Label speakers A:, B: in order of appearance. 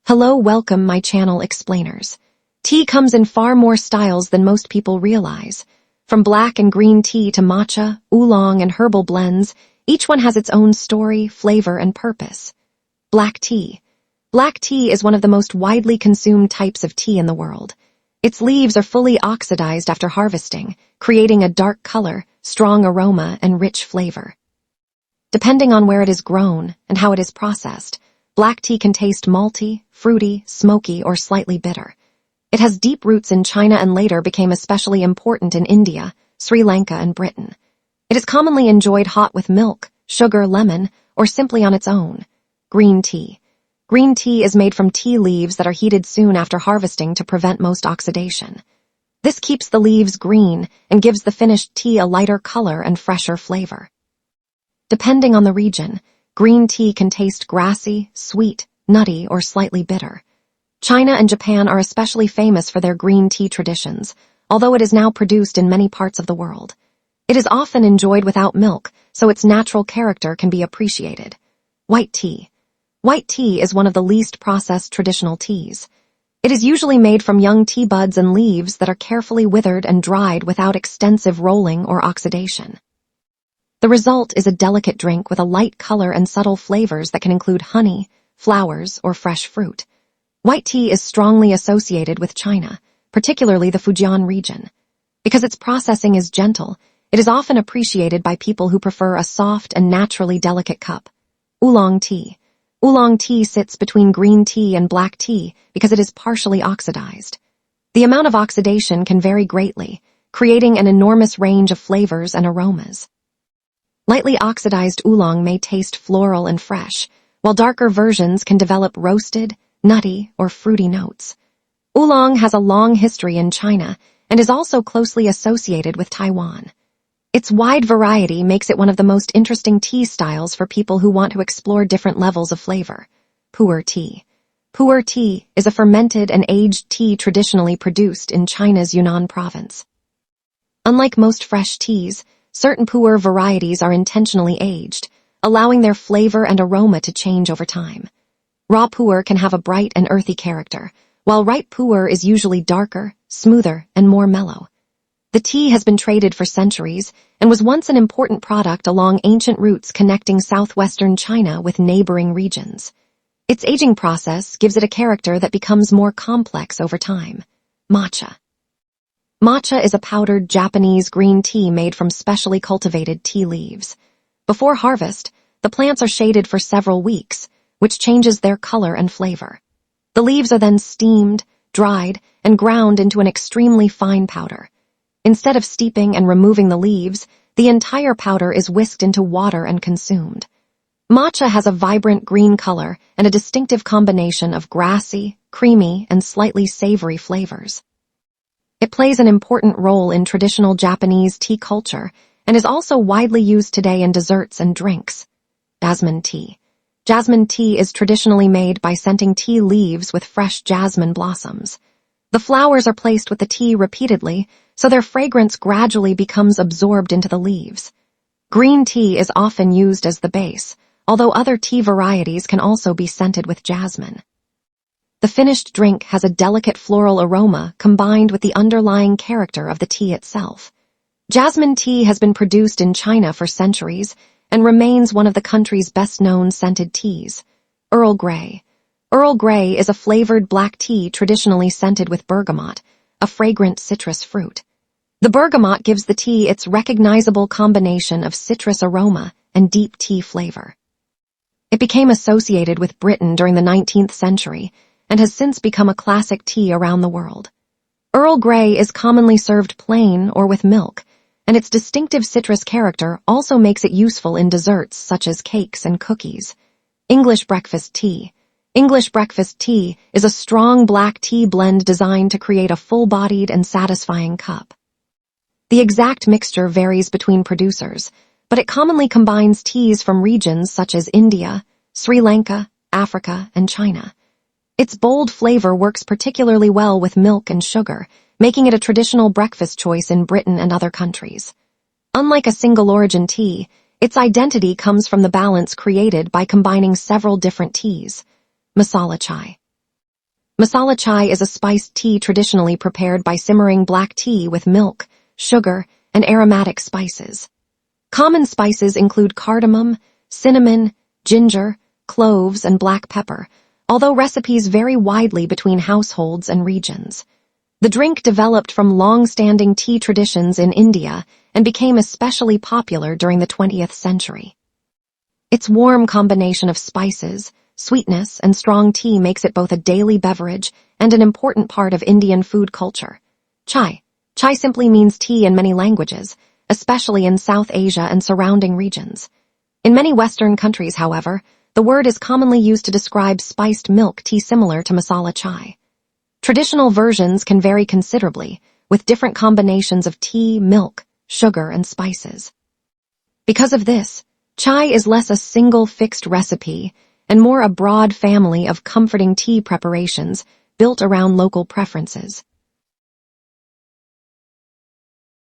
A: Hello, welcome my channel explainers. Tea comes in far more styles than most people realize. From black and green tea to matcha, oolong, and herbal blends, each one has its own story, flavor, and purpose. Black tea. Black tea is one of the most widely consumed types of tea in the world. Its leaves are fully oxidized after harvesting, creating a dark color, strong aroma, and rich flavor. Depending on where it is grown and how it is processed, black tea can taste malty, fruity, smoky, or slightly bitter. It has deep roots in China and later became especially important in India, Sri Lanka, and Britain. It is commonly enjoyed hot with milk, sugar, lemon, or simply on its own. Green tea. Green tea is made from tea leaves that are heated soon after harvesting to prevent most oxidation. This keeps the leaves green and gives the finished tea a lighter color and fresher flavor. Depending on the region, green tea can taste grassy, sweet, nutty, or slightly bitter. China and Japan are especially famous for their green tea traditions, although it is now produced in many parts of the world. It is often enjoyed without milk, so its natural character can be appreciated. White tea. White tea is one of the least processed traditional teas. It is usually made from young tea buds and leaves that are carefully withered and dried without extensive rolling or oxidation. The result is a delicate drink with a light color and subtle flavors that can include honey, flowers, or fresh fruit. White tea is strongly associated with China, particularly the Fujian region. Because its processing is gentle, it is often appreciated by people who prefer a soft and naturally delicate cup. Oolong tea. Oolong tea sits between green tea and black tea because it is partially oxidized. The amount of oxidation can vary greatly, creating an enormous range of flavors and aromas. Lightly oxidized oolong may taste floral and fresh, while darker versions can develop roasted, nutty, or fruity notes. Oolong has a long history in China and is also closely associated with Taiwan. Its wide variety makes it one of the most interesting tea styles for people who want to explore different levels of flavor. Pu-erh tea. Pu-erh tea is a fermented and aged tea traditionally produced in China's Yunnan province. Unlike most fresh teas, certain Pu-erh varieties are intentionally aged, allowing their flavor and aroma to change over time. Raw Pu-erh can have a bright and earthy character, while ripe Pu-erh is usually darker, smoother, and more mellow. The tea has been traded for centuries and was once an important product along ancient routes connecting southwestern China with neighboring regions. Its aging process gives it a character that becomes more complex over time. Matcha. Matcha is a powdered Japanese green tea made from specially cultivated tea leaves. Before harvest, the plants are shaded for several weeks, which changes their color and flavor. The leaves are then steamed, dried, and ground into an extremely fine powder. Instead of steeping and removing the leaves, the entire powder is whisked into water and consumed. Matcha has a vibrant green color and a distinctive combination of grassy, creamy, and slightly savory flavors. It plays an important role in traditional Japanese tea culture and is also widely used today in desserts and drinks. Jasmine tea. Jasmine tea is traditionally made by scenting tea leaves with fresh jasmine blossoms. The flowers are placed with the tea repeatedly, so their fragrance gradually becomes absorbed into the leaves. Green tea is often used as the base, although other tea varieties can also be scented with jasmine. The finished drink has a delicate floral aroma combined with the underlying character of the tea itself. Jasmine tea has been produced in China for centuries and remains one of the country's best-known scented teas. Earl Grey. Earl Grey is a flavored black tea traditionally scented with bergamot, a fragrant citrus fruit. The bergamot gives the tea its recognizable combination of citrus aroma and deep tea flavor. It became associated with Britain during the 19th century and has since become a classic tea around the world. Earl Grey is commonly served plain or with milk, and its distinctive citrus character also makes it useful in desserts such as cakes and cookies. English breakfast tea. English breakfast tea is a strong black tea blend designed to create a full-bodied and satisfying cup. The exact mixture varies between producers, but it commonly combines teas from regions such as India, Sri Lanka, Africa, and China. Its bold flavor works particularly well with milk and sugar, making it a traditional breakfast choice in Britain and other countries. Unlike a single-origin tea, its identity comes from the balance created by combining several different teas. Masala chai. Masala chai is a spiced tea traditionally prepared by simmering black tea with milk, sugar, and aromatic spices. Common spices include cardamom, cinnamon, ginger, cloves, and black pepper, although recipes vary widely between households and regions. The drink developed from long-standing tea traditions in India and became especially popular during the 20th century. Its warm combination of spices, sweetness, and strong tea makes it both a daily beverage and an important part of Indian food culture. Chai. Chai simply means tea in many languages, especially in South Asia and surrounding regions. In many Western countries, however, the word is commonly used to describe spiced milk tea similar to masala chai. Traditional versions can vary considerably, with different combinations of tea, milk, sugar, and spices. Because of this, chai is less a single fixed recipe and more a broad family of comforting tea preparations built around local preferences.